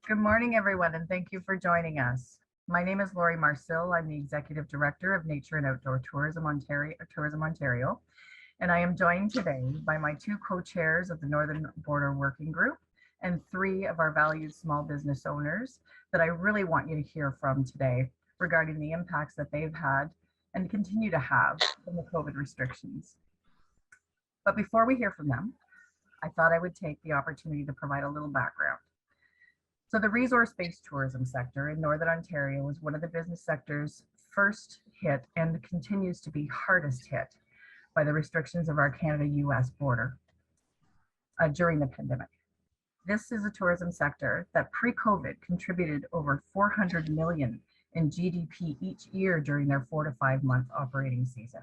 Good morning, everyone, and thank you for joining us. My name is Laurie Marcil. I'm the Executive Director of Nature and Outdoor Tourism Ontario, and I am joined today by my two co-chairs of the Northern Border Working Group and three of our valued small business owners that I really want you to hear from today regarding the impacts that they've had and continue to have from the COVID restrictions. But before we hear from them, I thought I would take the opportunity to provide a little background. So the resource-based tourism sector in Northern Ontario was one of the business sectors first hit and continues to be hardest hit by the restrictions of our Canada-US border during the pandemic. This is a tourism sector that pre-COVID contributed over 400 million in GDP each year during their 4 to 5 month operating season.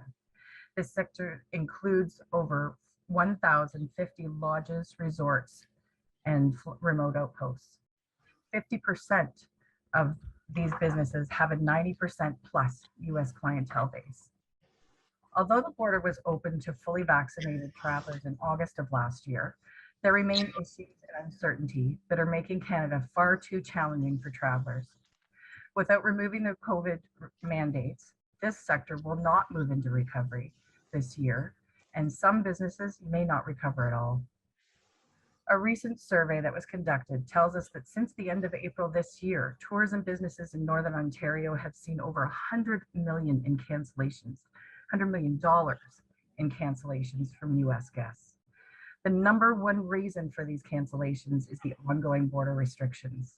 This sector includes over 1,050 lodges, resorts, and remote outposts. 50% of these businesses have a 90% plus US clientele base. Although the border was open to fully vaccinated travelers in August of last year, there remain issues and uncertainty that are making Canada far too challenging for travelers. Without removing the COVID mandates, this sector will not move into recovery this year, and some businesses may not recover at all. A recent survey that was conducted tells us that since the end of April this year, tourism businesses in Northern Ontario have seen over $100 million in cancellations, $100 million in cancellations from US guests. The number one reason for these cancellations is the ongoing border restrictions.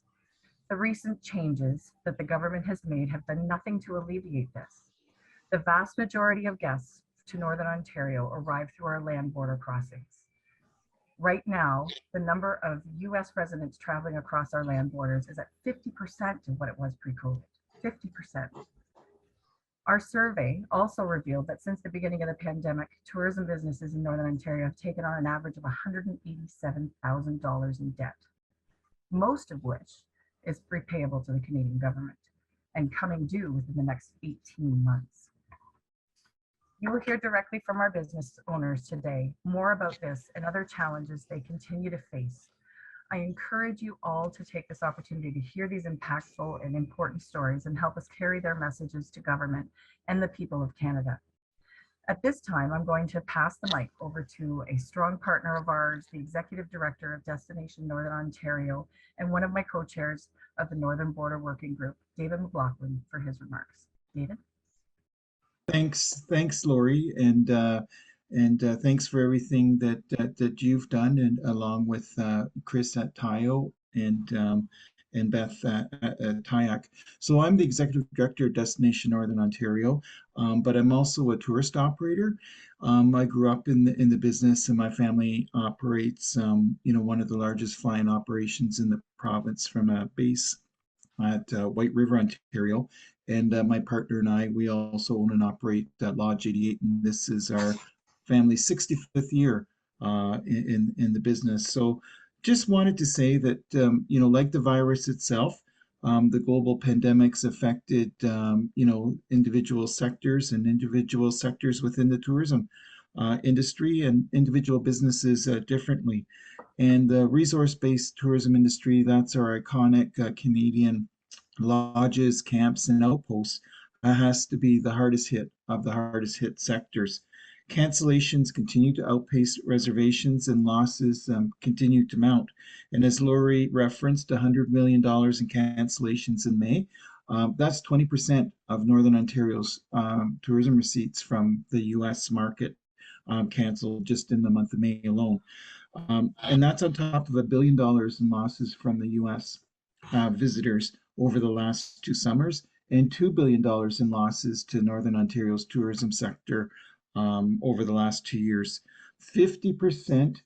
The recent changes that the government has made have done nothing to alleviate this. The vast majority of guests to Northern Ontario arrive through our land border crossings. Right now, the number of US residents traveling across our land borders is at 50% of what it was pre-COVID, 50%. Our survey also revealed that since the beginning of the pandemic, tourism businesses in Northern Ontario have taken on an average of $187,000 in debt, most of which is repayable to the Canadian government and coming due within the next 18 months. You will hear directly from our business owners today more about this and other challenges they continue to face. I encourage you all to take this opportunity to hear these impactful and important stories and help us carry their messages to government and the people of Canada. At this time, I'm going to pass the mic over to a strong partner of ours, the Executive Director of Destination Northern Ontario and one of my co-chairs of the Northern Border Working Group, David MacLachlan, for his remarks. David? Thanks, Laurie, and thanks for everything that you've done, and along with Chris at TIAO and Beth at TIAC. So I'm the Executive Director of Destination Northern Ontario, but I'm also a tourist operator. I grew up in the business, and my family operates one of the largest flying operations in the province from a base at White River, Ontario. And my partner and I, we also own and operate Lodge 88, and this is our family's 65th year in the business. So just wanted to say that, like the virus itself, the global pandemics affected, individual sectors within the tourism industry and individual businesses differently. And the resource-based tourism industry, that's our iconic Canadian lodges, camps, and outposts, has to be the hardest hit of the hardest hit sectors. Cancellations continue to outpace reservations, and losses continue to mount. And as Laurie referenced, $100 million in cancellations in May. That's 20% of Northern Ontario's tourism receipts from the US market canceled just in the month of May alone. And that's on top of $1 billion in losses from the US visitors over the last 2 summers, and $2 billion in losses to Northern Ontario's tourism sector over the last 2 years. 50%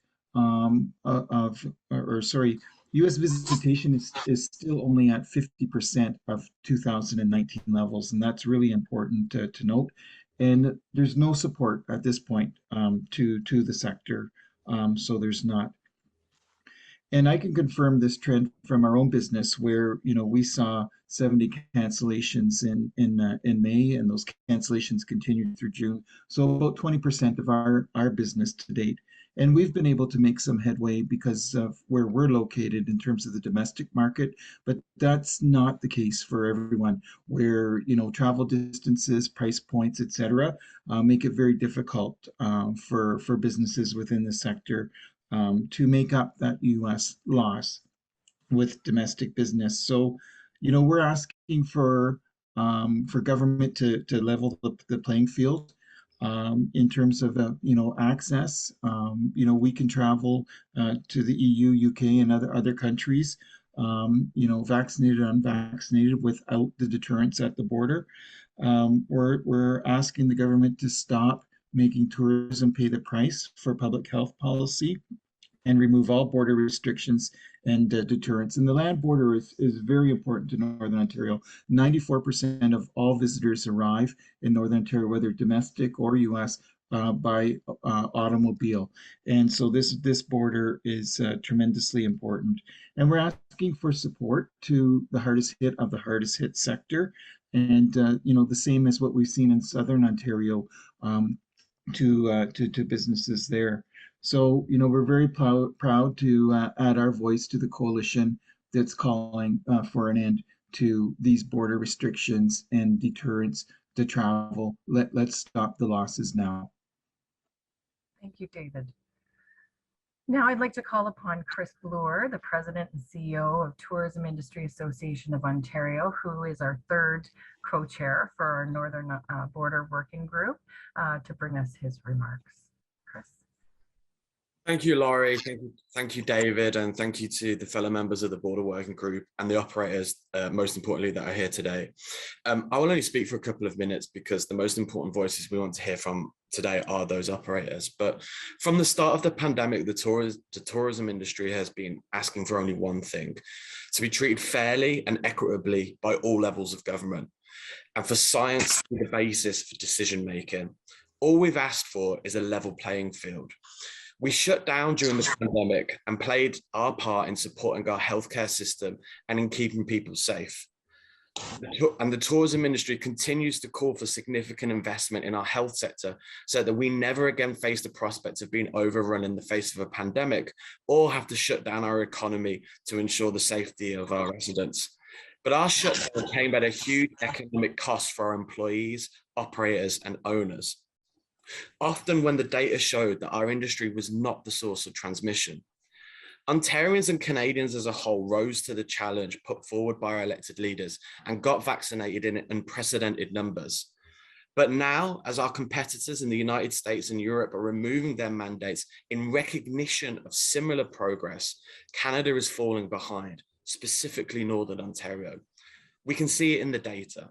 US visitation is still only at 50% of 2019 levels, and that's really important to note. And there's no support at this point to the sector, so there's not. And I can confirm this trend from our own business, where we saw 70 cancellations in May, and those cancellations continued through June. So about 20% of our business to date. And we've been able to make some headway because of where we're located in terms of the domestic market, but that's not the case for everyone, where, travel distances, price points, etc., make it very difficult for businesses within the sector to make up that U.S. loss with domestic business. So, we're asking for government to level the playing field in terms of access. We can travel to the EU, UK, and other countries. Vaccinated, unvaccinated, without the deterrence at the border. We're asking the government to stop making tourism pay the price for public health policy and remove all border restrictions and deterrence. And the land border is very important to Northern Ontario. 94% of all visitors arrive in Northern Ontario, whether domestic or US, by automobile. And so this border is tremendously important. And we're asking for support to the hardest hit sector. And, the same as what we've seen in Southern Ontario to businesses there. So, we're very proud to add our voice to the coalition that's calling for an end to these border restrictions and deterrence to travel. Let's stop the losses now. Thank you, David. Now I'd like to call upon Chris Bloore, the President and CEO of Tourism Industry Association of Ontario, who is our third co-chair for our Northern Border Working Group, to bring us his remarks. Chris. Thank you, Laurie. Thank you, David, and thank you to the fellow members of the Border Working Group and the operators, most importantly, that are here today. I will only speak for a couple of minutes because the most important voices we want to hear from today are those operators. But from the start of the pandemic, the tourism industry has been asking for only one thing: to be treated fairly and equitably by all levels of government, and for science to be the basis for decision making. All we've asked for is a level playing field. We shut down during the pandemic and played our part in supporting our healthcare system and in keeping people safe. And the tourism industry continues to call for significant investment in our health sector so that we never again face the prospect of being overrun in the face of a pandemic or have to shut down our economy to ensure the safety of our residents. But our shutdown came at a huge economic cost for our employees, operators, and owners. Often when the data showed that our industry was not the source of transmission. Ontarians and Canadians as a whole rose to the challenge put forward by our elected leaders and got vaccinated in unprecedented numbers. But now, as our competitors in the United States and Europe are removing their mandates in recognition of similar progress, Canada is falling behind, specifically Northern Ontario. We can see it in the data.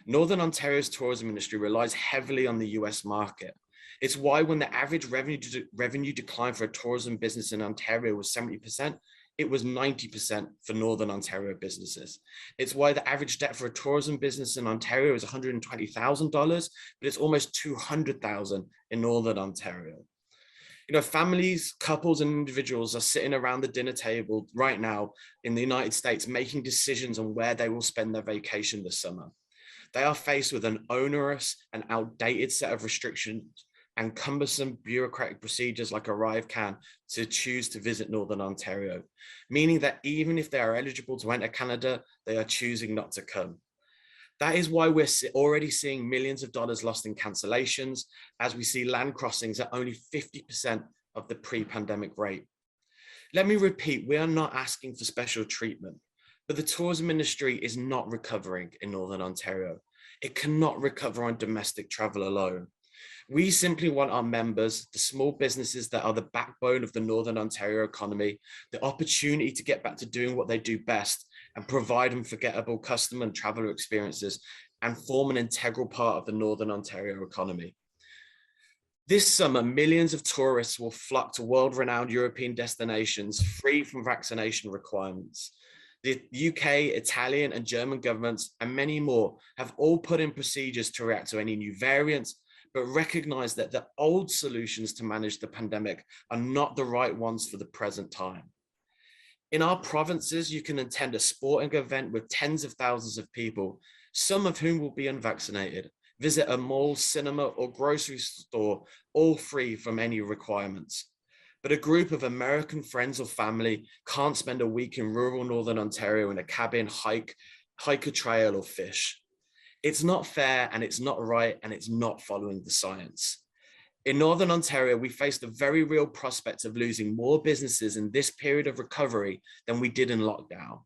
Northern Ontario's tourism industry relies heavily on the US market. It's why when the average revenue decline for a tourism business in Ontario was 70%, it was 90% for Northern Ontario businesses. It's why the average debt for a tourism business in Ontario is $120,000, but it's almost $200,000 in Northern Ontario. Families, couples, and individuals are sitting around the dinner table right now in the United States making decisions on where they will spend their vacation this summer. They are faced with an onerous and outdated set of restrictions and cumbersome bureaucratic procedures like ArriveCAN to choose to visit Northern Ontario, meaning that even if they are eligible to enter Canada, they are choosing not to come. That is why we're already seeing millions of dollars lost in cancellations, as we see land crossings at only 50% of the pre-pandemic rate. Let me repeat, we are not asking for special treatment, but the tourism industry is not recovering in Northern Ontario. It cannot recover on domestic travel alone. We simply want our members, the small businesses that are the backbone of the Northern Ontario economy, the opportunity to get back to doing what they do best and provide unforgettable customer and traveler experiences and form an integral part of the Northern Ontario economy. This summer, millions of tourists will flock to world-renowned European destinations free from vaccination requirements. The UK, Italian, and German governments, and many more, have all put in procedures to react to any new variants, but recognize that the old solutions to manage the pandemic are not the right ones for the present time. In our provinces, you can attend a sporting event with tens of thousands of people, some of whom will be unvaccinated, visit a mall, cinema, or grocery store, all free from any requirements. but a group of American friends or family can't spend a week in rural Northern Ontario in a cabin, hike a trail or fish. It's not fair and it's not right and it's not following the science. In Northern Ontario, we face the very real prospect of losing more businesses in this period of recovery than we did in lockdown.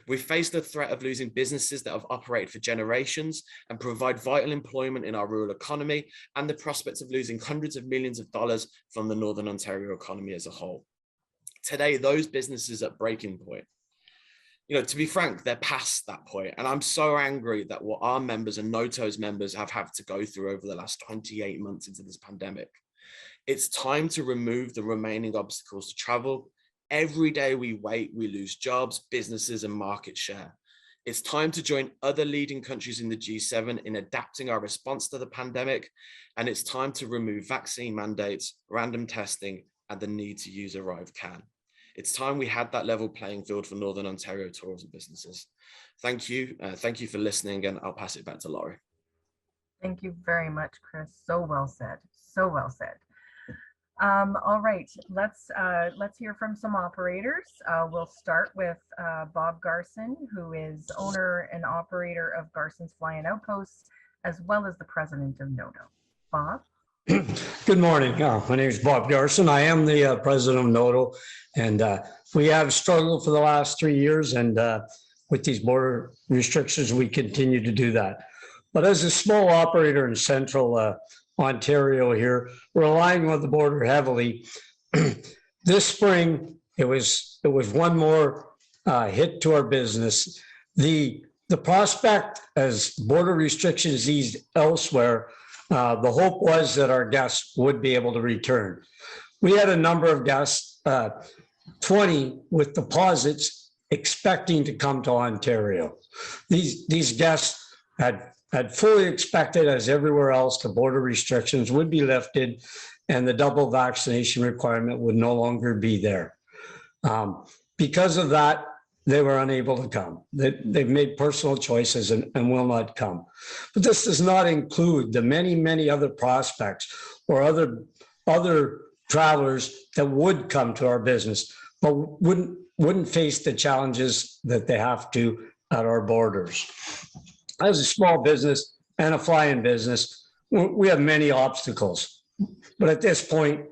We face the threat of losing businesses that have operated for generations and provide vital employment in our rural economy, and the prospect of losing hundreds of millions of dollars from the Northern Ontario economy as a whole. Today, those businesses at breaking point. To be frank, they're past that point. And I'm so angry that what our members and NOTO's members have had to go through over the last 28 months into this pandemic. It's time to remove the remaining obstacles to travel. Every day we wait, we lose jobs, businesses, and market share. It's time to join other leading countries in the G7 in adapting our response to the pandemic. And it's time to remove vaccine mandates, random testing, and the need to use Arrive Can. It's time we had that level playing field for Northern Ontario tourism businesses. Thank you. Thank you for listening, and I'll pass it back to Laurie. Thank you very much, Chris. So well said. So well said. All right, let's hear from some operators. We'll start with Bob Garson, who is owner and operator of Garson's Fly-In Outposts, as well as the president of NOTO. Bob? Good morning. My name is Bob Garson. I am the president of NOTO, and we have struggled for the last 3 years, and with these border restrictions, we continue to do that. But as a small operator in central Ontario here, relying on the border heavily, this spring it was one more hit to our business. The prospect as border restrictions eased elsewhere, the hope was that our guests would be able to return. We had a number of guests, 20 with deposits expecting to come to Ontario. These guests had fully expected, as everywhere else, the border restrictions would be lifted and the double vaccination requirement would no longer be there. Because of that, they were unable to come. They've made personal choices and will not come. But this does not include the many, many other prospects or other travelers that would come to our business, but wouldn't face the challenges that they have to at our borders. As a small business and a fly-in business, we have many obstacles. But at this point,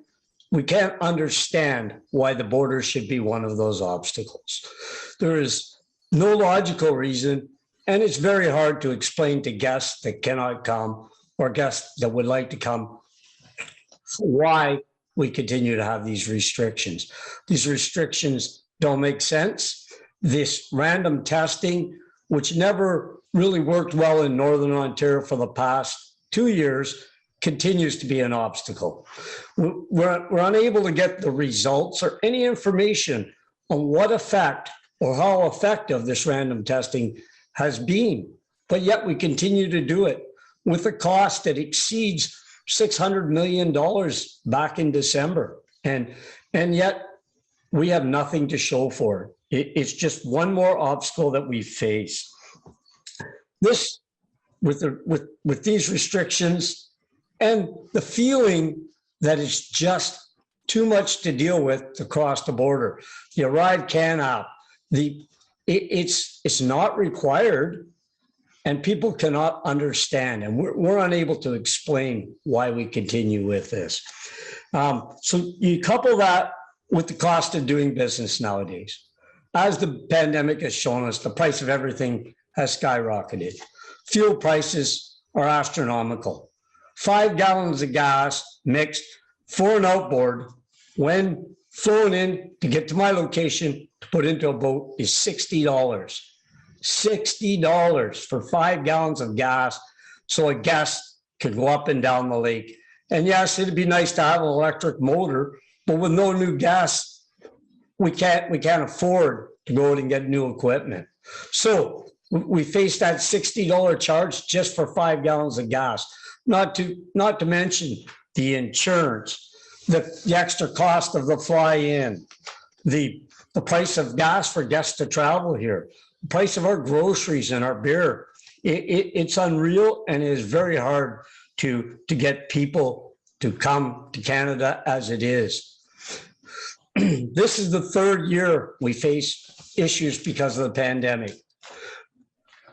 we can't understand why the border should be one of those obstacles. There is no logical reason, and it's very hard to explain to guests that cannot come or guests that would like to come why we continue to have these restrictions. These restrictions don't make sense. This random testing, which never really worked well in Northern Ontario for the past 2 years, continues to be an obstacle. We're unable to get the results or any information on what effect or how effective this random testing has been, but yet we continue to do it with a cost that exceeds $600 million back in December. And yet we have nothing to show for it. It's just one more obstacle that we face. This, with these restrictions and the feeling that it's just too much to deal with to cross the border. The Arrive Can app, it's not required, and people cannot understand, and we're unable to explain why we continue with this. So you couple that with the cost of doing business nowadays. As the pandemic has shown us, the price of everything has skyrocketed. Fuel prices are astronomical. 5 gallons of gas mixed for an outboard when flown in to get to my location to put into a boat is $60. $60 for 5 gallons of gas so a guest could go up and down the lake. And yes, it'd be nice to have an electric motor, but with no new gas, we can't afford to go out and get new equipment. So we face that $60 charge just for 5 gallons of gas, not to mention the insurance, the extra cost of the fly-in, the price of gas for guests to travel here, the price of our groceries and our beer. It's unreal, and it is very hard to get people to come to Canada as it is. This is the third year we face issues because of the pandemic.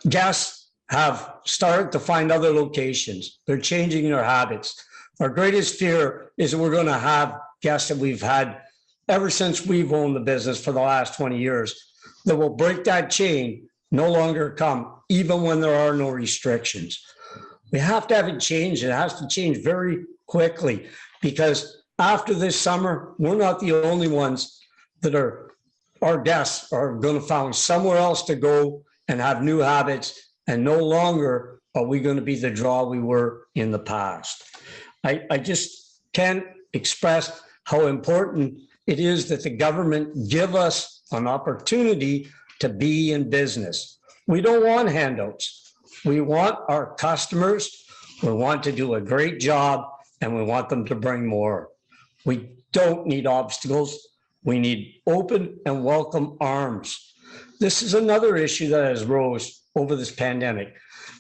Guests have started to find other locations. They're changing their habits. Our greatest fear is that we're going to have guests that we've had ever since we've owned the business for the last 20 years that will break that chain, no longer come, even when there are no restrictions. We have to have it change. It has to change very quickly, because after this summer, we're not the only ones that our guests are going to find somewhere else to go and have new habits, and no longer are we going to be the draw we were in the past. I just can't express how important it is that the government give us an opportunity to be in business. We don't want handouts. We want our customers, we want to do a great job, and we want them to bring more. We don't need obstacles. We need open and welcome arms. This is another issue that has rose over this pandemic.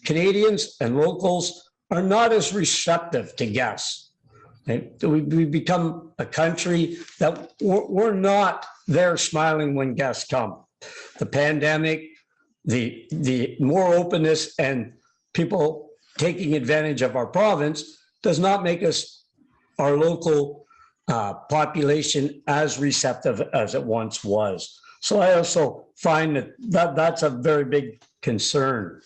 Canadians and locals are not as receptive to guests. We become a country that we're not there smiling when guests come. The pandemic, the more openness and people taking advantage of our province does not make us, our local population, as receptive as it once was. So I also find that that's a very big concern.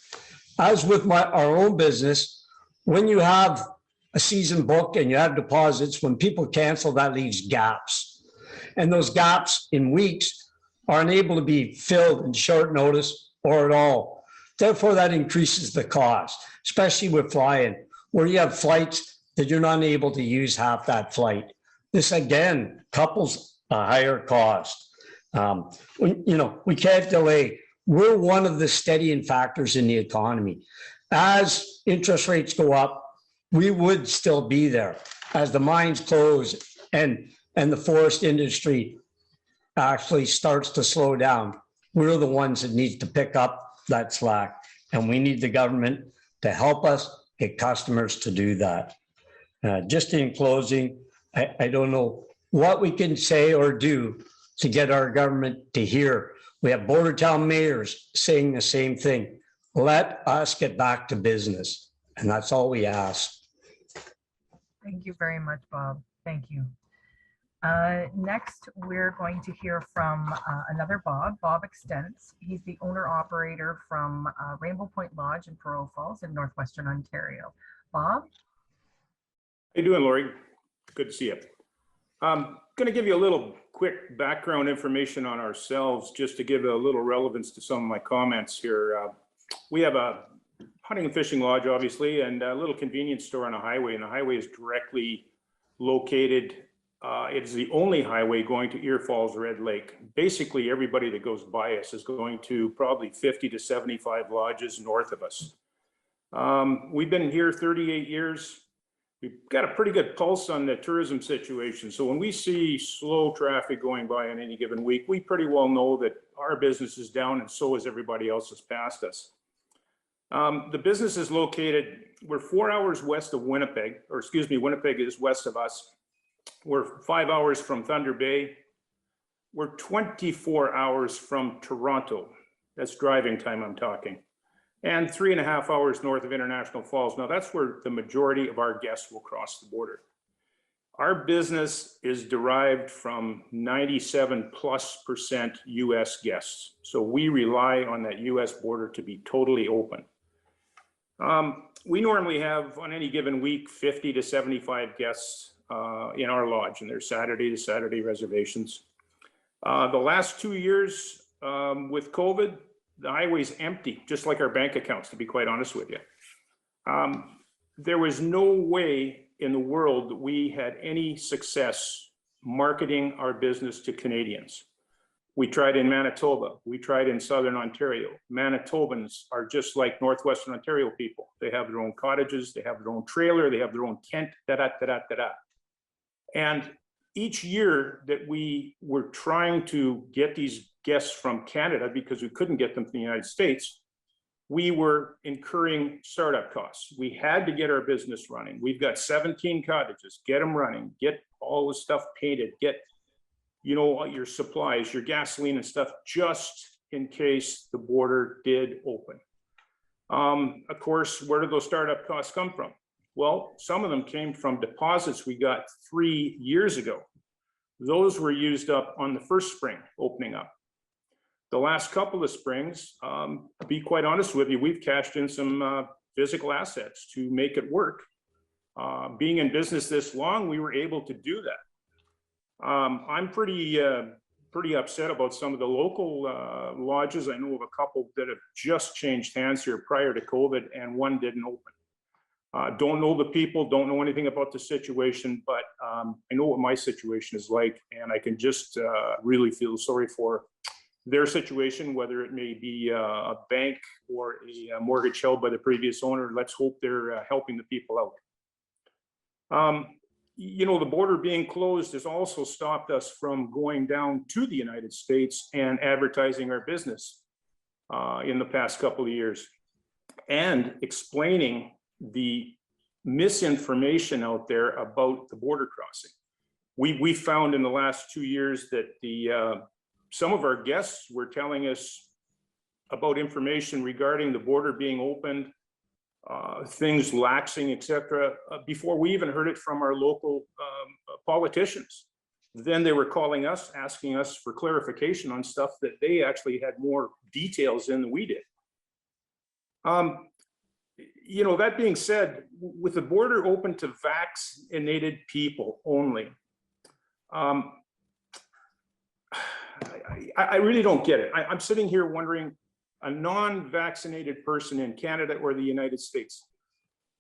As with our own business, when you have a season book and you have deposits, when people cancel, that leaves gaps. And those gaps in weeks are unable to be filled in short notice or at all. Therefore, that increases the cost, especially with flying, where you have flights that you're not able to use half that flight. This again couples a higher cost. We can't delay. We're one of the steadying factors in the economy. As interest rates go up, we would still be there. As the mines close and the forest industry actually starts to slow down, we're the ones that need to pick up that slack. And we need the government to help us get customers to do that. Just in closing, I don't know what we can say or do to get our government to hear. We have border town mayors saying the same thing. Let us get back to business. And that's all we ask. Thank you very much, Bob. Thank you. Next, we're going to hear from another Bob Extence. He's the owner-operator from Rainbow Point Lodge in Parole Falls in Northwestern Ontario. Bob? How you doing, Laurie? Good to see you. I'm going to give you a little quick background information on ourselves, just to give a little relevance to some of my comments here. We have a hunting and fishing lodge, obviously, and a little convenience store on a highway, and the highway is directly located. It is the only highway going to Ear Falls, Red Lake. Basically, everybody that goes by us is going to probably 50 to 75 lodges north of us. We've been here 38 years. We've got a pretty good pulse on the tourism situation. So when we see slow traffic going by on any given week, we pretty well know that our business is down, and so is everybody else's past us. The business is located, we're 4 hours west of Winnipeg, or excuse me, Winnipeg is west of us. We're 5 hours from Thunder Bay. We're 24 hours from Toronto. That's driving time I'm talking. And 3.5 hours north of International Falls. Now that's where the majority of our guests will cross the border. Our business is derived from 97+% US guests. So we rely on that US border to be totally open. We normally have on any given week 50 to 75 guests in our lodge, and there's Saturday to Saturday reservations. The last 2 years with COVID, the highway's empty, just like our bank accounts, to be quite honest with you. There was no way in the world that we had any success marketing our business to Canadians. We tried in Manitoba, we tried in Southern Ontario. Manitobans are just like Northwestern Ontario people. They have their own cottages, they have their own trailer, they have their own tent, da-da-da-da-da-da. And each year that we were trying to get these guests from Canada, because we couldn't get them from the United States, we were incurring startup costs. We had to get our business running. We've got 17 cottages, get them running, get all the stuff painted, get you know, your supplies, your gasoline and stuff, just in case the border did open. Of course, where did those startup costs come from? Well, some of them came from deposits we got 3 years ago. Those were used up on the first spring opening up. The last couple of springs, to be quite honest with you, we've cashed in some physical assets to make it work. Being in business this long, we were able to do that. I'm pretty upset about some of the local lodges. I know of a couple that have just changed hands here prior to COVID, and one didn't open. Don't know the people, don't know anything about the situation, but I know what my situation is like, and I can just really feel sorry for their situation, whether it may be a bank or a mortgage held by the previous owner. Let's hope they're helping the people out. You know, the border being closed has also stopped us from going down to the United States and advertising our business in the past couple of years and explaining the misinformation out there about the border crossing. We found in the last 2 years that some of our guests were telling us about information regarding the border being opened, things laxing, etc., before we even heard it from our local politicians. Then they were calling us, asking us for clarification on stuff that they actually had more details in than we did. You know, that being said, with the border open to vaccinated people only, I really don't get it. I'm sitting here wondering, a non-vaccinated person in Canada or the United States,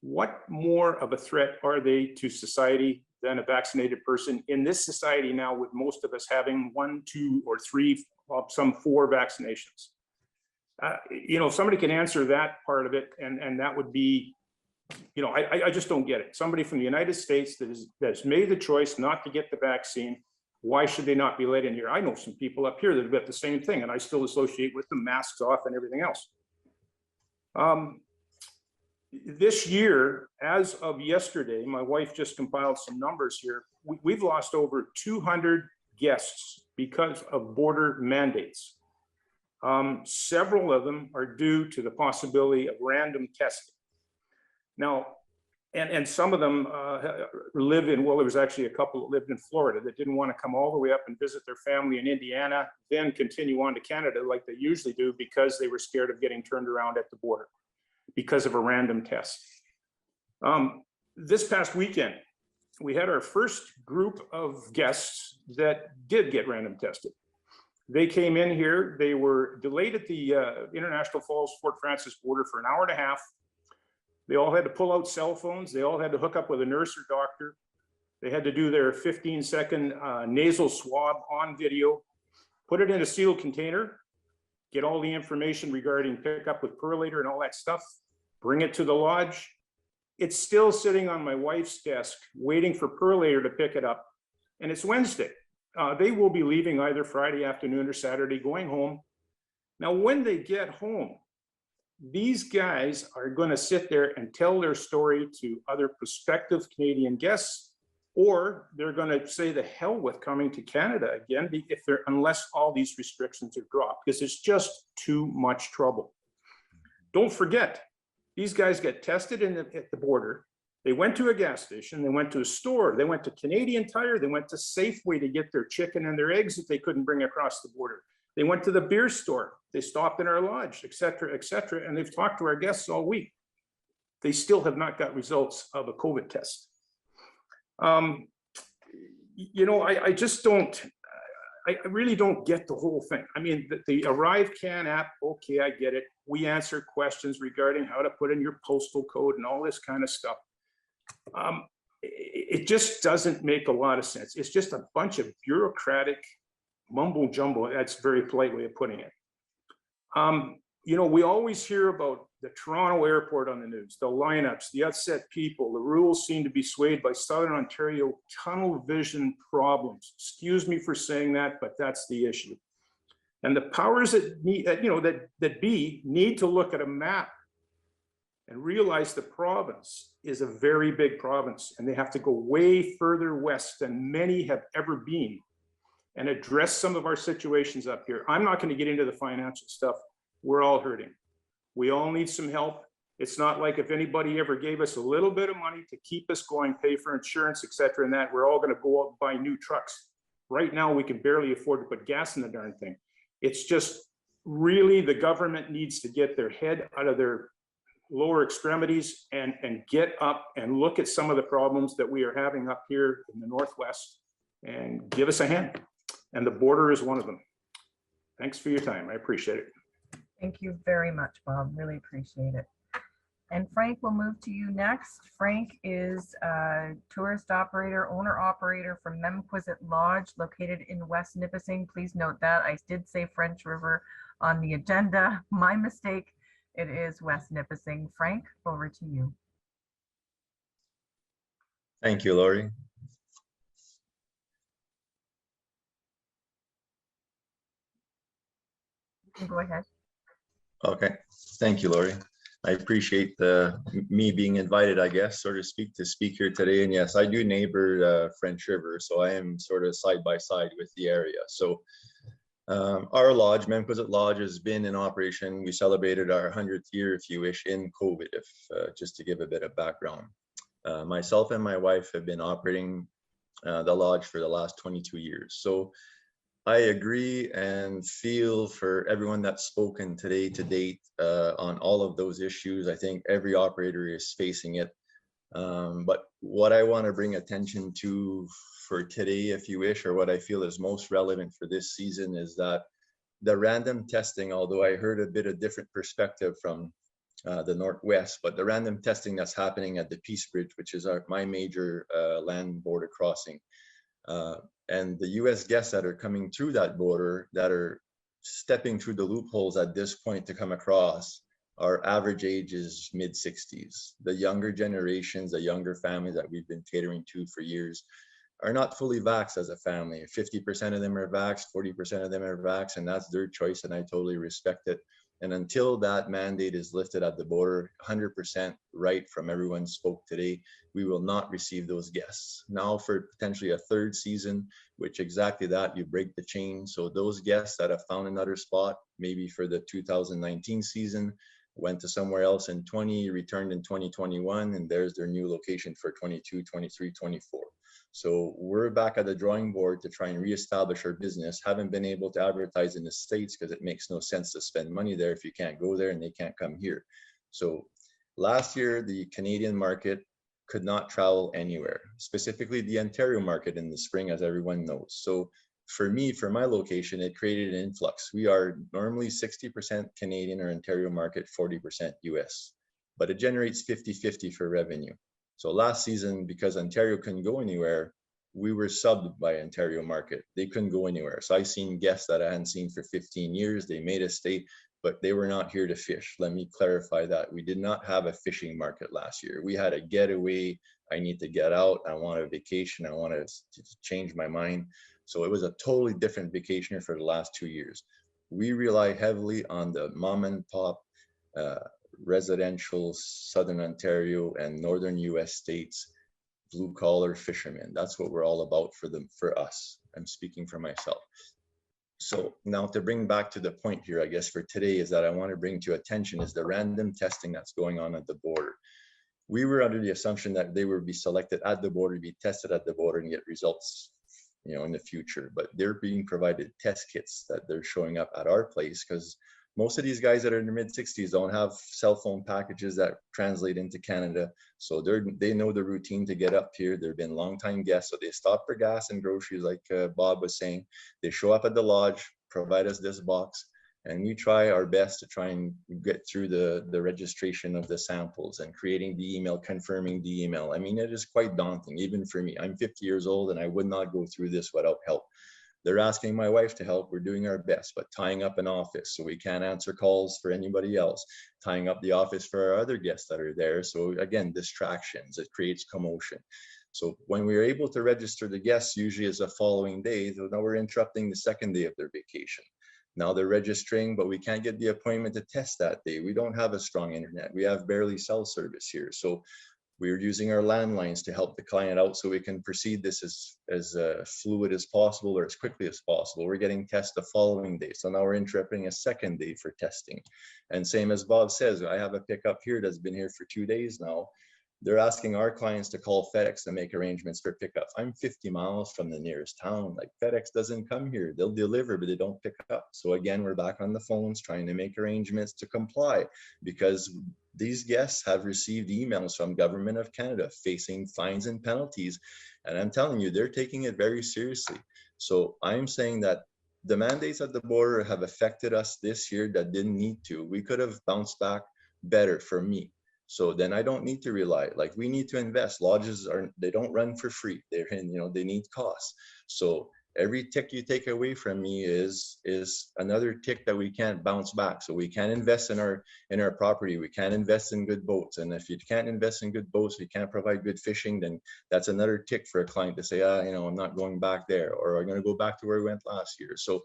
what more of a threat are they to society than a vaccinated person in this society now, with most of us having 1, 2, or 3, some 4 vaccinations? You know, if somebody can answer that part of it, and that would be, you know, I just don't get it. Somebody from the United States that's made the choice not to get the vaccine, why should they not be let in here? I know some people up here that have got the same thing, and I still associate with them, masks off and everything else. This year, as of yesterday, my wife just compiled some numbers here. We've lost over 200 guests because of border mandates. Several of them are due to the possibility of random testing. Now, and some of them live in, well, there was actually a couple that lived in Florida that didn't want to come all the way up and visit their family in Indiana, then continue on to Canada like they usually do, because they were scared of getting turned around at the border because of a random test. This past weekend, we had our first group of guests that did get random tested. They came in here, they were delayed at the International Falls Fort Francis border for an hour and a half. They all had to pull out cell phones. They all had to hook up with a nurse or doctor. They had to do their 15-second nasal swab on video, put it in a sealed container, get all the information regarding pickup with perlator and all that stuff, bring it to the lodge. It's still sitting on my wife's desk waiting for perlator to pick it up, and it's Wednesday. They will be leaving either Friday afternoon or Saturday, going home. Now, when they get home, these guys are going to sit there and tell their story to other prospective Canadian guests, or they're going to say the hell with coming to Canada again, unless all these restrictions are dropped, because it's just too much trouble. Don't forget, these guys get tested at the border. They went to a gas station, they went to a store, they went to Canadian Tire, they went to Safeway to get their chicken and their eggs that they couldn't bring across the border. They went to the beer store, they stopped in our lodge, et cetera, and they've talked to our guests all week. They still have not got results of a COVID test. You know, I just don't, I really don't get the whole thing. I mean, the ArriveCAN app, okay, I get it. We answer questions regarding how to put in your postal code and all this kind of stuff. It just doesn't make a lot of sense. It's just a bunch of bureaucratic mumbo jumbo. That's very polite way of putting it. You know, we always hear about the Toronto airport on the news, the lineups, the upset people. The rules seem to be swayed by Southern Ontario tunnel vision problems. Excuse me for saying that, but that's the issue. And the powers that need, that be need to look at a map and realize the province is a very big province, and they have to go way further west than many have ever been. and address some of our situations up here. I'm not going to get into the financial stuff. We're all hurting. We all need some help. It's not like if anybody ever gave us a little bit of money to keep us going, pay for insurance, et cetera, and that, we're all going to go out and buy new trucks. Right now, we can barely afford to put gas in the darn thing. It's just really the government needs to get their head out of their lower extremities and get up and look at some of the problems that we are having up here in the Northwest and give us a hand. And the border is one of them. Thanks for your time. I appreciate it. Thank you very much, Bob. Really appreciate it. And Frank, we'll move to you next. Frank is a tourist operator, owner operator from Memquisit Lodge located in West Nipissing. Please note that I did say French River on the agenda. My mistake. It is West Nipissing. Frank, over to you. Thank you, Laurie. You can go ahead. Okay, thank you, Laurie. I appreciate me being invited, I guess, so to speak, to speak here today. And yes, I do neighbor French River, so I am sort of side by side with the area. So our lodge, Memquisit Lodge, has been in operation. We celebrated our 100th year, if you wish, in COVID, just to give a bit of background. Myself and my wife have been operating the lodge for the last 22 years. So I agree and feel for everyone that's spoken today to date on all of those issues. I think every operator is facing it. But what I want to bring attention to for today, if you wish, or what I feel is most relevant for this season, is that the random testing, although I heard a bit of different perspective from the Northwest, but the random testing that's happening at the Peace Bridge, which is my major land border crossing, and the US guests that are coming through that border, that are stepping through the loopholes at this point to come across, our average age is mid-60s. The younger generations, the younger families that we've been catering to for years are not fully vaxxed as a family. 50% of them are vaxxed, 40% of them are vaxxed, and that's their choice, and I totally respect it. And until that mandate is lifted at the border, 100% right from everyone spoke today, we will not receive those guests. Now for potentially a third season, which exactly that, you break the chain. So those guests that have found another spot, maybe for the 2019 season, went to somewhere else in 20, returned in 2021, and there's their new location for 22, 23, 24. So we're back at the drawing board to try and reestablish our business. Haven't been able to advertise in the States because it makes no sense to spend money there if you can't go there and they can't come here. So last year, the Canadian market could not travel anywhere, specifically the Ontario market in the spring, as everyone knows. So for me, for my location, it created an influx. We are normally 60% Canadian or Ontario market, 40% US, but it generates 50-50 for revenue. So last season, because Ontario couldn't go anywhere, we were subbed by Ontario market. They couldn't go anywhere. So I seen guests that I hadn't seen for 15 years. They made us stay, but they were not here to fish. Let me clarify that. We did not have a fishing market last year. We had a getaway. I need to get out. I want a vacation. I want to change my mind. So it was a totally different vacationer for the last 2 years. We rely heavily on the mom and pop residential Southern Ontario and Northern US states, blue collar fishermen. That's what we're all about for us. I'm speaking for myself. So now to bring back to the point here, I guess for today, is that I want to bring to attention is the random testing that's going on at the border. We were under the assumption that they would be selected at the border, be tested at the border and get results, you know, in the future, but they're being provided test kits that they're showing up at our place because most of these guys that are in their mid-60s don't have cell phone packages that translate into Canada. So they know the routine to get up here. They've been longtime guests. So they stop for gas and groceries, like Bob was saying. They show up at the lodge, provide us this box, and we try our best to try and get through the registration of the samples and creating the email, confirming the email. I mean, it is quite daunting, even for me. I'm 50 years old and I would not go through this without help. They're asking my wife to help. We're doing our best, but tying up an office so we can't answer calls for anybody else, tying up the office for our other guests that are there. So again, distractions, it creates commotion. So when we are able to register the guests, usually is the following day, so now we're interrupting the second day of their vacation. Now they're registering, but we can't get the appointment to test that day. We don't have a strong internet. We have barely cell service here. So We're using our landlines to help the client out so we can proceed this as fluid as possible or as quickly as possible. We're getting tests the following day. So now we're interrupting a second day for testing. And same as Bob says, I have a pickup here that's been here for 2 days now. They're asking our clients to call FedEx to make arrangements for pickup. I'm 50 miles from the nearest town. Like, FedEx doesn't come here. They'll deliver, but they don't pick up. So again, we're back on the phones trying to make arrangements to comply, because these guests have received emails from Government of Canada facing fines and penalties. And I'm telling you, they're taking it very seriously. So I'm saying that the mandates at the border have affected us this year that didn't need to. We could have bounced back better, for me. So then I don't need to rely, like, we need to invest. Lodges they don't run for free. They're in, they need costs. So every tick you take away from me is another tick that we can't bounce back. So we can't invest in our property. We can't invest in good boats. And if you can't invest in good boats, you can't provide good fishing, then that's another tick for a client to say, I'm not going back there, or I'm going to go back to where we went last year. So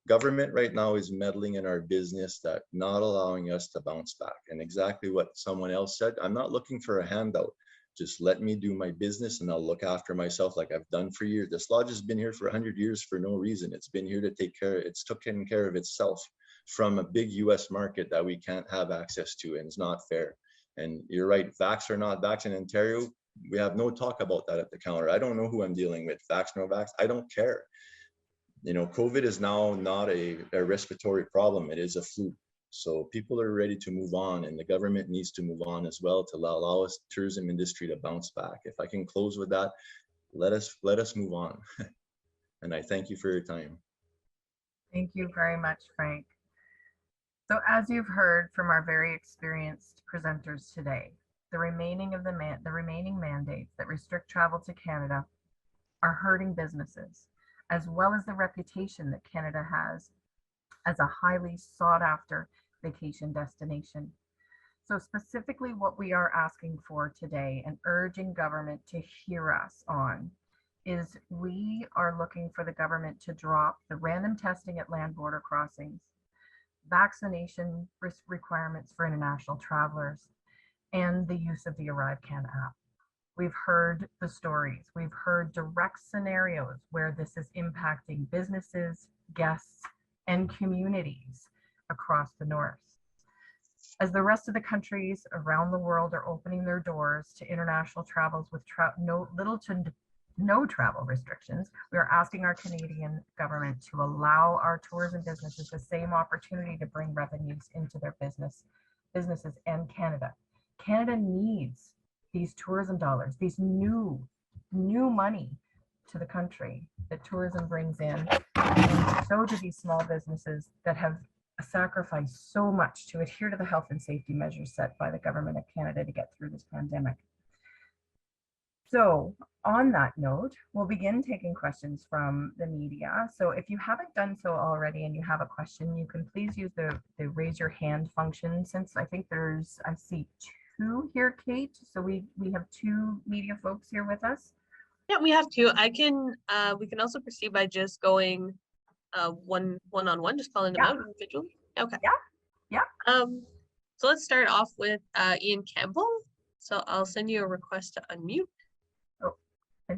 government right now is meddling in our business, that not allowing us to bounce back. And exactly what someone else said, I'm not looking for a handout. Just let me do my business and I'll look after myself like I've done for years. This lodge has been here for 100 years for no reason. It's been here to take care, it's taken care of itself from a big US market that we can't have access to, and it's not fair. And you're right, vax or not vax in Ontario, we have no talk about that at the counter. I don't know who I'm dealing with, vax, no vax, I don't care. COVID is now not a respiratory problem, it is a flu. So people are ready to move on, and the government needs to move on as well to allow us tourism industry to bounce back. If I can close with that, let us move on. And I thank you for your time. Thank you very much, Frank. So as you've heard from our very experienced presenters today, the remaining mandates that restrict travel to Canada are hurting businesses, as well as the reputation that Canada has as a highly sought after vacation destination. So specifically what we are asking for today and urging government to hear us on is we are looking for the government to drop the random testing at land border crossings, vaccination requirements for international travelers, and the use of the ArriveCan app. We've heard the stories. We've heard direct scenarios where this is impacting businesses, guests, and communities across the North. As the rest of the countries around the world are opening their doors to international travels with little to no travel restrictions, we are asking our Canadian government to allow our tourism businesses the same opportunity to bring revenues into their businesses and Canada. Canada needs these tourism dollars, these new money to the country that tourism brings in, and so do these small businesses that have sacrificed so much to adhere to the health and safety measures set by the Government of Canada to get through this pandemic. So on that note, we'll begin taking questions from the media. So if you haven't done so already and you have a question, you can please use the raise your hand function, since I think I see two here, Kate. So we have two media folks here with us. Yeah, we have two. We can also proceed by just going one-on-one, just calling them out individually. Okay. Yeah. So let's start off with Ian Campbell. So I'll send you a request to unmute. Oh,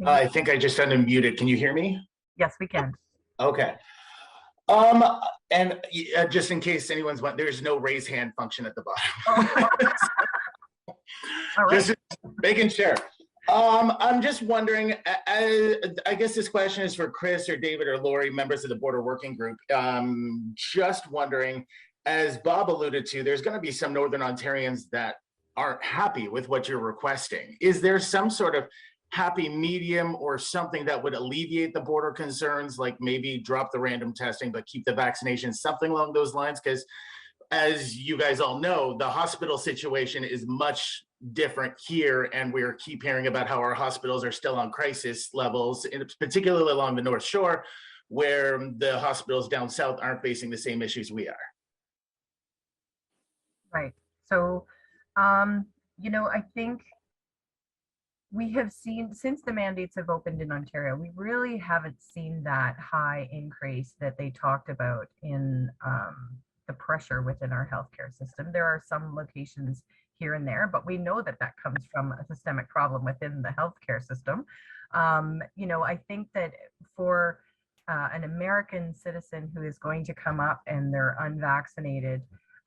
I think I just unmuted. Can you hear me? Yes, we can. Okay. And just in case anyone's wondering, there's no raise hand function at the bottom. All right. Just making sure. I'm just wondering, I guess this question is for Chris or David or Laurie, members of the Border Working Group. Just wondering, as Bob alluded to, there's going to be some Northern Ontarians that aren't happy with what you're requesting. Is there some sort of happy medium or something that would alleviate the border concerns, like maybe drop the random testing but keep the vaccination, something along those lines? Because as you guys all know, the hospital situation is much different here, and we're keep hearing about how our hospitals are still on crisis levels, particularly along the North Shore, where the hospitals down south aren't facing the same issues we are. Right. So, I think we have seen, since the mandates have opened in Ontario, we really haven't seen that high increase that they talked about in the pressure within our healthcare system. There are some locations here and there, but we know that that comes from a systemic problem within the healthcare system. You know, I think that for an American citizen who is going to come up and they're unvaccinated,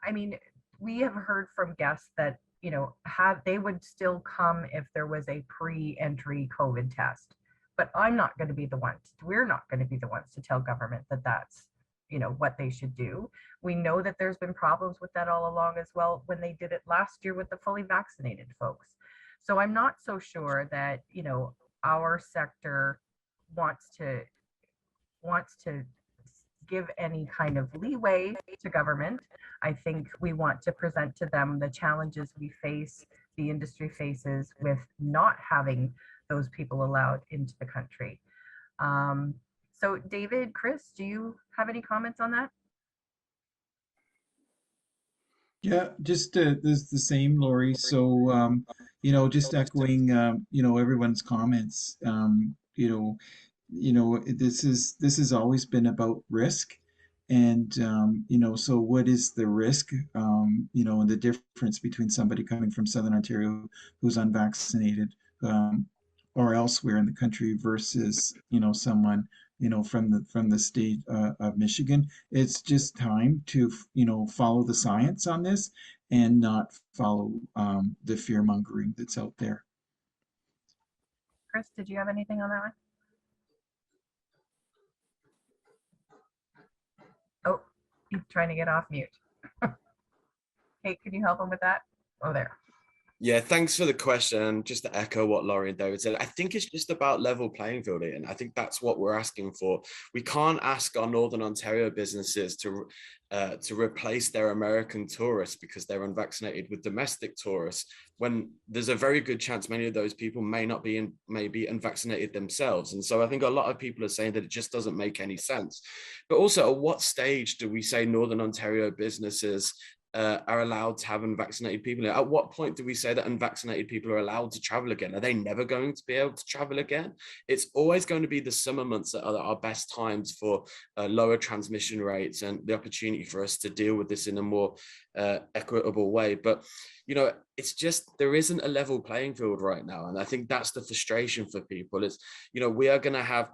I mean, we have heard from guests that, you know, they would still come if there was a pre-entry COVID test. But I'm not going to be the ones, we're not going to be the ones to tell government that that's, you know, what they should do. We know that there's been problems with that all along as well when they did it last year with the fully vaccinated folks. So I'm not so sure that, you know, our sector wants to give any kind of leeway to government. I think we want to present to them the challenges we face, the industry faces with not having those people allowed into the country. So David, Chris, do you have any comments on that? Yeah, just this the same, Laurie. So you know, just echoing you know, everyone's comments. This has always been about risk, and you know, so what is the risk? You know, and the difference between somebody coming from Southern Ontario who's unvaccinated, or elsewhere in the country versus, you know, someone, you know, from the state of Michigan. It's just time to, you know, follow the science on this and not follow the fear mongering that's out there. Chris, did you have anything on that one? Oh, he's trying to get off mute. Hey, can you help him with that? Oh, there. Yeah, thanks for the question. Just to echo what Laurie and David said, I think it's just about level playing field, and I think that's what we're asking for. We can't ask our Northern Ontario businesses to replace their American tourists because they're unvaccinated with domestic tourists, when there's a very good chance many of those people may be unvaccinated themselves. And so I think a lot of people are saying that it just doesn't make any sense. But also, at what stage do we say Northern Ontario businesses are allowed to have unvaccinated people? At what point do we say that unvaccinated people are allowed to travel again? Are they never going to be able to travel again? It's always going to be the summer months that are our best times for lower transmission rates and the opportunity for us to deal with this in a more equitable way. But, you know, it's just, there isn't a level playing field right now. And I think that's the frustration for people. It's, you know, we are going to have,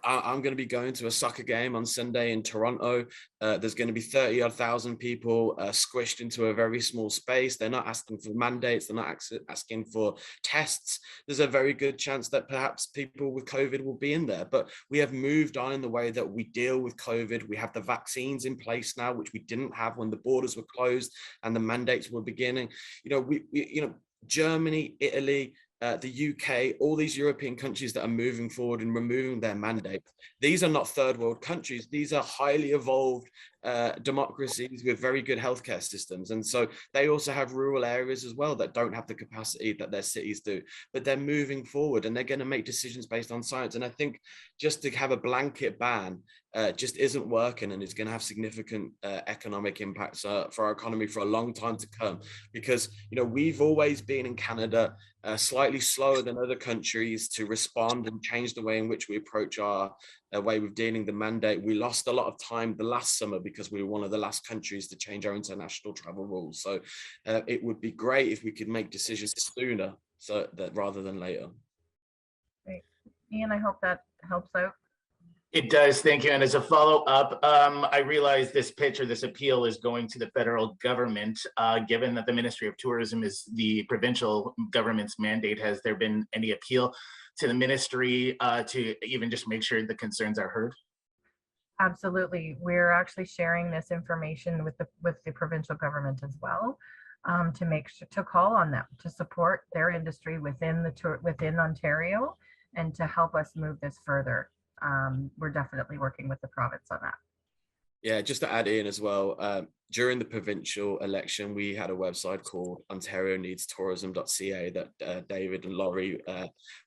I'm going to be going to a soccer game on Sunday in Toronto. There's going to be 30,000 people squished into a very small space. They're not asking for mandates. They're not asking for tests. There's a very good chance that perhaps people with COVID will be in there. But we have moved on in the way that we deal with COVID. We have the vaccines in place now, which we didn't have when the borders were closed and the mandates were beginning. You know, Germany, Italy, the UK, all these European countries that are moving forward and removing their mandates. These are not third world countries. These are highly evolved democracies with very good healthcare systems. And so they also have rural areas as well that don't have the capacity that their cities do, but they're moving forward and they're going to make decisions based on science. And I think just to have a blanket ban just isn't working, and it's going to have significant economic impacts for our economy for a long time to come, because, you know, we've always been in Canada slightly slower than other countries to respond and change the way in which we approach our way with dealing the mandate. We lost a lot of time the last summer because we were one of the last countries to change our international travel rules. So it would be great if we could make decisions sooner, so that rather than later. Great. Ian, I hope that helps out. It does, thank you. And as a follow-up, I realize this pitch or this appeal is going to the federal government. Given that the Ministry of Tourism is the provincial government's mandate, has there been any appeal to the ministry to even just make sure the concerns are heard? Absolutely. We're actually sharing this information with the provincial government as well, to make sure to call on them to support their industry within Ontario and to help us move this further. We're definitely working with the province on that. Yeah, just to add in as well, during the provincial election, we had a website called OntarioNeedsTourism.ca that David and Laurie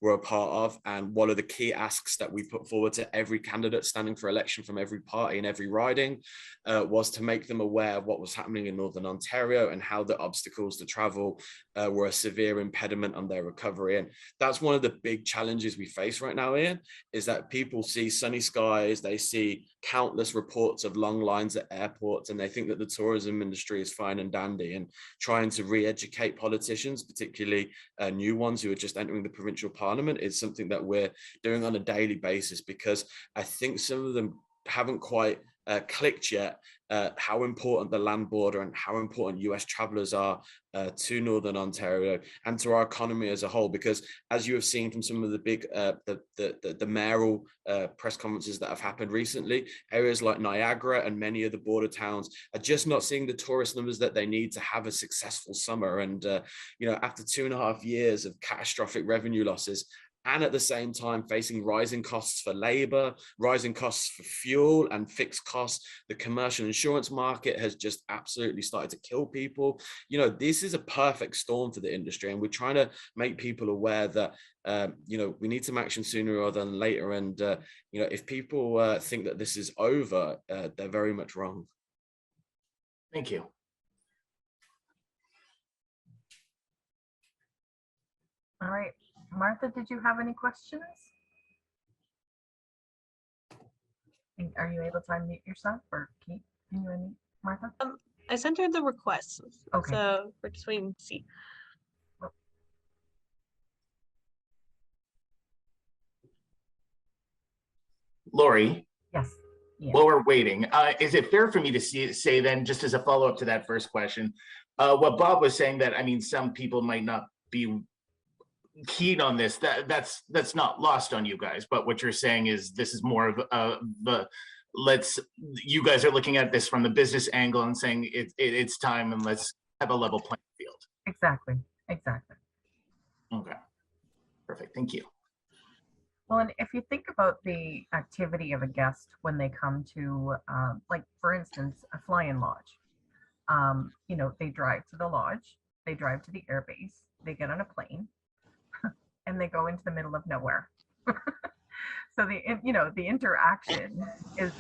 were a part of. And one of the key asks that we put forward to every candidate standing for election from every party and every riding was to make them aware of what was happening in Northern Ontario and how the obstacles to travel were a severe impediment on their recovery. And that's one of the big challenges we face right now, Ian, is that people see sunny skies, they see countless reports of long lines at airports, and they think that the tourism industry is fine and dandy. And trying to re-educate politicians, particularly new ones who are just entering the provincial parliament, is something that we're doing on a daily basis, because I think some of them haven't quite clicked yet how important the land border and how important US travelers are to Northern Ontario and to our economy as a whole. Because as you have seen from some of the big the mayoral press conferences that have happened recently, areas like Niagara and many of the border towns are just not seeing the tourist numbers that they need to have a successful summer. And you know, after 2.5 years of catastrophic revenue losses, and at the same time facing rising costs for labor, rising costs for fuel and fixed costs, the commercial insurance market has just absolutely started to kill people. You know, this is a perfect storm for the industry, and we're trying to make people aware that, you know, we need some action sooner rather than later. And, you know, if people think that this is over, they're very much wrong. Thank you. All right. Martha, did you have any questions? Are you able to unmute yourself, or can you unmute Martha? I sent her the request. Okay. So we're just waiting to see. Laurie, Yes. Yeah. while we're waiting, is it fair for me to say then, just as a follow-up to that first question, what Bob was saying, that, I mean, some people might not be keen on this, that's not lost on you guys, but what you're saying is this is more of you guys are looking at this from the business angle and saying it's time, and let's have a level playing field. Exactly. Okay, perfect, thank you. Well, and if you think about the activity of a guest when they come to, like, for instance, a fly-in lodge, you know, they drive to the lodge, they drive to the airbase, they get on a plane, and they go into the middle of nowhere. So the interaction is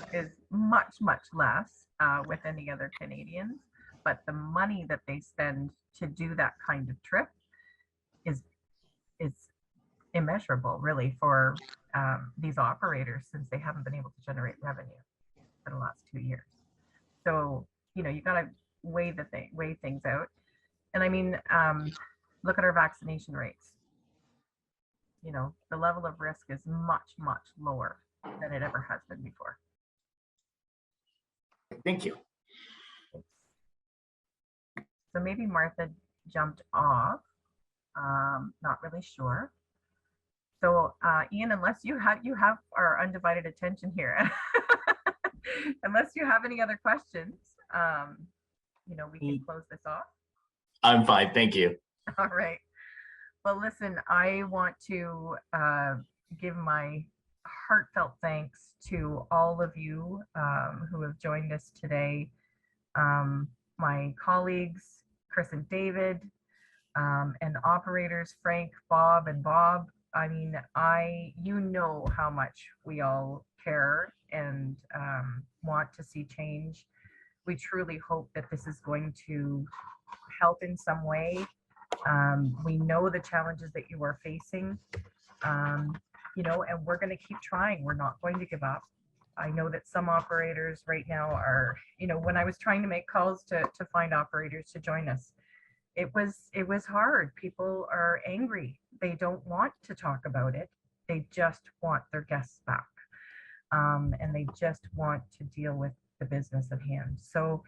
much less with any other Canadians, but the money that they spend to do that kind of trip is immeasurable, really, for these operators, since they haven't been able to generate revenue for the last 2 years. So, you know, you got to weigh things out. And I mean, look at our vaccination rates. You know, the level of risk is much lower than it ever has been before. Thank you. So maybe Martha jumped off. Not really sure. So Ian, unless you have our undivided attention here, unless you have any other questions, you know, we can close this off. I'm fine, thank you. All right. Well, listen, I want to give my heartfelt thanks to all of you who have joined us today. My colleagues, Chris and David, and operators, Frank, Bob, and Bob. I mean, you know how much we all care and want to see change. We truly hope that this is going to help in some way. We know the challenges that you are facing, you know, and we're going to keep trying. We're not going to give up. I know that some operators right now are, you know, when I was trying to make calls to find operators to join us, it was hard. People are angry. They don't want to talk about it. They just want their guests back. And they just want to deal with the business at hand. So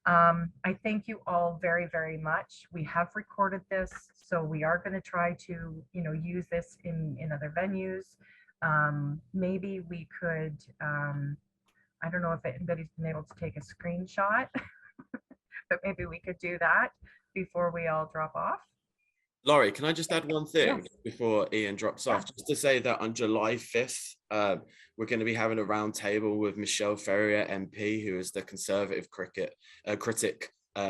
I thank you all very, very much. We have recorded this, so we are going to try to, you know, use this in other venues. Maybe we could, I don't know if anybody's been able to take a screenshot, but maybe we could do that before we all drop off. Laurie, can I just add one thing Yes. before Ian drops off? Just to say that on July 5th, we're going to be having a round table with Michelle Ferrier MP, who is the Conservative critic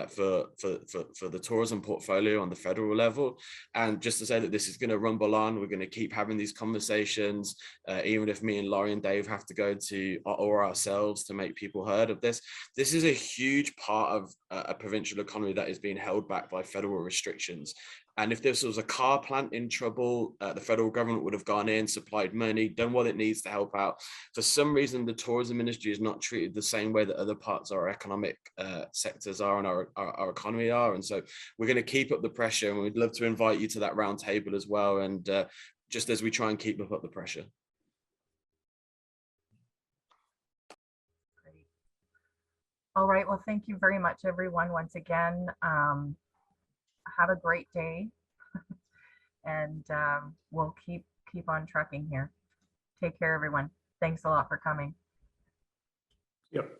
for the tourism portfolio on the federal level. And just to say that this is going to rumble on, we're going to keep having these conversations, even if me and Laurie and Dave have to go to or ourselves to make people heard of this. This is a huge part of a provincial economy that is being held back by federal restrictions. And if this was a car plant in trouble, the federal government would have gone in, supplied money, done what it needs to help out. For some reason, the tourism industry is not treated the same way that other parts of our economic sectors are and our economy are. And so we're going to keep up the pressure, and we'd love to invite you to that round table as well. And just as we try and keep up the pressure. Great. All right. Well, thank you very much, everyone, once again. Have a great day, and we'll keep on trucking here. Take care, everyone. Thanks a lot for coming. Yep.